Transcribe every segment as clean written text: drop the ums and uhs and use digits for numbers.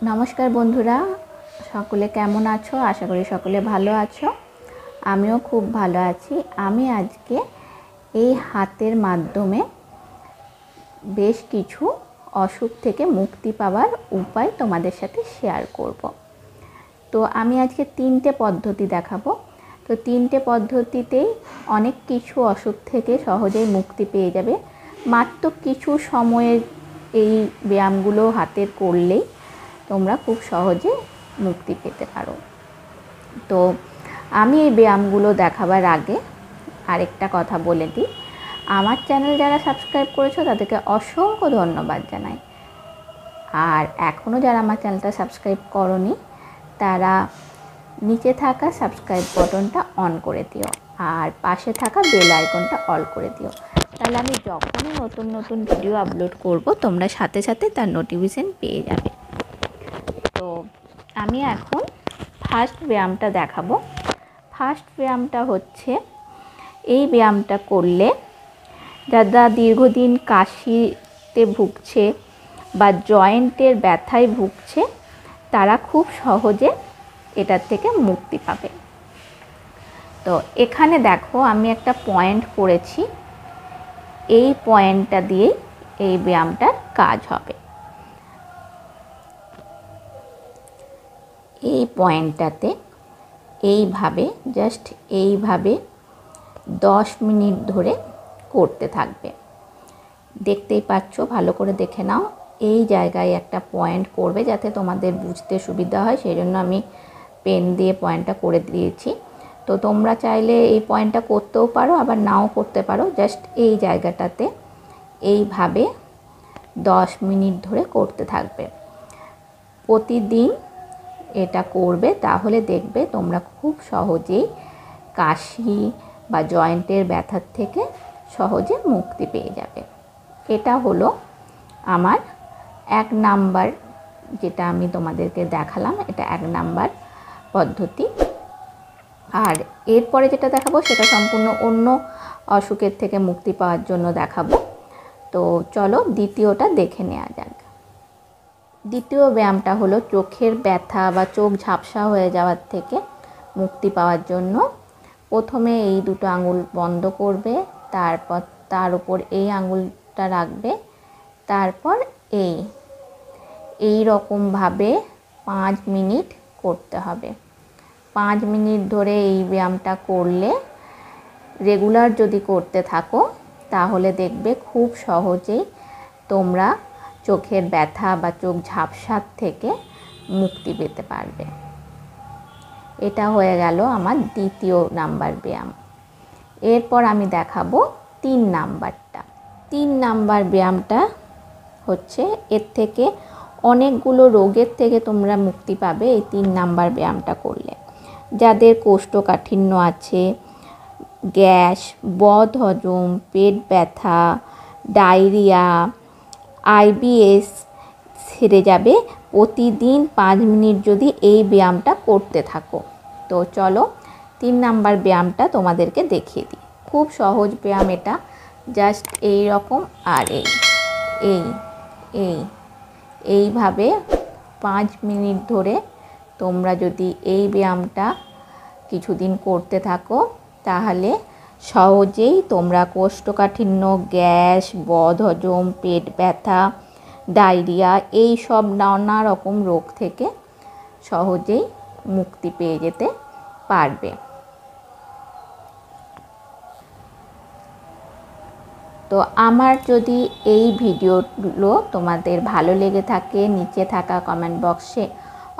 নমস্কার বন্ধুরা, সকলে কেমন আছো? আশা করি সকলে ভালো আছো। আমিও খুব ভালো আছি। আমি আজকে এই হাতের মাধ্যমে বেশ কিছু অসুখ থেকে মুক্তি পাওয়ার উপায় তোমাদের সাথে শেয়ার করব। তো আমি আজকে 3টে পদ্ধতি দেখাবো। তো 3টে পদ্ধতিতেই অনেক কিছু অসুখ থেকে সহজেই মুক্তি পেয়ে যাবে। মাত্র কিছু সময়ের এই ব্যায়ামগুলো হাতের করলেই তোমরা খুব সহজে মুক্তি পেতে পারো। তো আমি এই ব্যায়ামগুলো দেখাবার আগে আরেকটা কথা বলে দিই, আমার চ্যানেল যারা সাবস্ক্রাইব করেছো তাদেরকে অসংখ্য ধন্যবাদ জানাই। আর এখনও যারা আমার চ্যানেলটা সাবস্ক্রাইব করোনি তারা নিচে থাকা সাবস্ক্রাইব বাটনটা অন করে দিও আর পাশে থাকা বেল আইকনটা অল করে দিও। তাহলে আমি যখনই নতুন নতুন ভিডিও আপলোড করব তোমরা সাথে সাথে তার নোটিফিকেশন পেয়ে যাবে। তো আমি এখন ফার্স্ট ব্যায়ামটা দেখাবো। ফার্স্ট ব্যায়ামটা হচ্ছে, এই ব্যায়ামটা করলে যারা দীর্ঘদিন কাশিতে ভুগছে বা জয়েন্টের ব্যথায় ভুগছে তারা খুব সহজে এটার থেকে মুক্তি পাবে। তো এখানে দেখো আমি একটা পয়েন্ট করেছি, এই পয়েন্টটা দিয়েই এই ব্যায়ামটার কাজ হবে। এই পয়েন্টটাতে এইভাবে জাস্ট এইভাবে 10 মিনিট ধরে করতে থাকবে। দেখতেই পাচ্ছ, ভালো করে দেখে নাও। এই জায়গায় একটা পয়েন্ট করবে যাতে তোমাদের বুঝতে সুবিধা হয়, সেই জন্য আমি পেন দিয়ে পয়েন্টটা করে দিয়েছি। তো তোমরা চাইলে এই পয়েন্টটা করতেও পারো, আবার নাও করতে পারো। জাস্ট এই জায়গাটাতে এইভাবে 10 মিনিট ধরে করতে থাকবে। প্রতিদিন এটা করবে, তাহলে দেখবে তোমরা খুব সহজেই কাশি বা জয়েন্টের ব্যথার থেকে সহজে মুক্তি পেয়ে যাবে। এটা হলো আমার 1 নাম্বার, যেটা আমি তোমাদেরকে দেখালাম, এটা 1 নাম্বার পদ্ধতি। আর এরপরে যেটা দেখাবো সেটা সম্পূর্ণ অন্য অসুখের থেকে মুক্তি পাওয়ার জন্য দেখাবো। তো চলো দ্বিতীয়টা দেখে নেওয়া যাক। দ্বিতীয় ব্যায়ামটা হলো চোখের ব্যথা বা চোখ ঝাপসা হয়ে যাওয়ার থেকে মুক্তি পাওয়ার জন্য। প্রথমে এই দুটো আঙুল বন্ধ করবে, তারপর তার উপর এই আঙুলটা রাখবে, তারপর এই রকমভাবে 5 মিনিট করতে হবে। 5 মিনিট ধরে এই ব্যায়ামটা করলে, রেগুলার যদি করতে থাকো, তাহলে দেখবে খুব সহজেই তোমরা চোখের ব্যথা বা চোখ ঝাপসার থেকে মুক্তি পেতে পারবে। এটা হয়ে গেল আমার 2 নাম্বার ব্যায়াম। এরপর আমি দেখাবো 3 নাম্বারটা। 3 নাম্বার ব্যায়ামটা হচ্ছে, এর থেকে অনেকগুলো রোগের থেকে তোমরা মুক্তি পাবে এই 3 নাম্বার ব্যায়ামটা করলে। যাদের কোষ্ঠকাঠিন্য আছে, গ্যাস, বদহজম, পেট ব্যথা, ডায়রিয়া, IBS সেরে যাবে প্রতিদিন 5 মিনিট যদি এই ব্যায়ামটা করতে থাকো। তো চলো 3 নাম্বার ব্যায়ামটা তোমাদেরকে দেখিয়ে দিই। খুব সহজ ব্যায়াম এটা। জাস্ট এই রকম আর এইভাবে 5 মিনিট ধরে তোমরা যদি এই ব্যায়ামটা কিছুদিন করতে থাকো, তাহলে সহজেই তোমরা কোষ্ঠকাঠিন্য, গ্যাস, বদহজম, পেট ব্যথা, ডায়রিয়া, এই সব নানা রকম রোগ থেকে সহজেই মুক্তি পেয়ে যেতে পারবে। তো আমার যদি এই ভিডিওগুলো তোমাদের ভালো লেগে থাকে, নিচে থাকা কমেন্ট বক্সে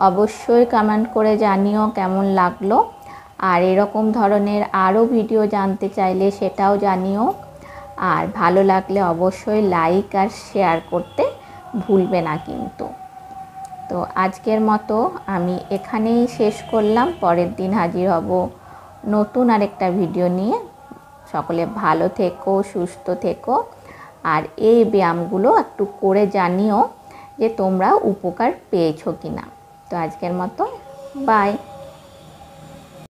অবশ্যই কমেন্ট করে জানিও কেমন লাগলো। আর এরকম ধরনের আরও ভিডিও জানতে চাইলে সেটাও জানিও। আর ভালো লাগলে অবশ্যই লাইক আর শেয়ার করতে ভুলবে না কিন্তু। তো আজকের মতো আমি এখানেই শেষ করলাম। পরের দিন হাজির হব নতুন আরেকটা ভিডিও নিয়ে। সকলে ভালো থেকো, সুস্থ থেকো। আর এই ব্যায়ামগুলো একটু করে জানিও যে তোমরা উপকার পেয়েছো কিনা। তো আজকের মতো বাই।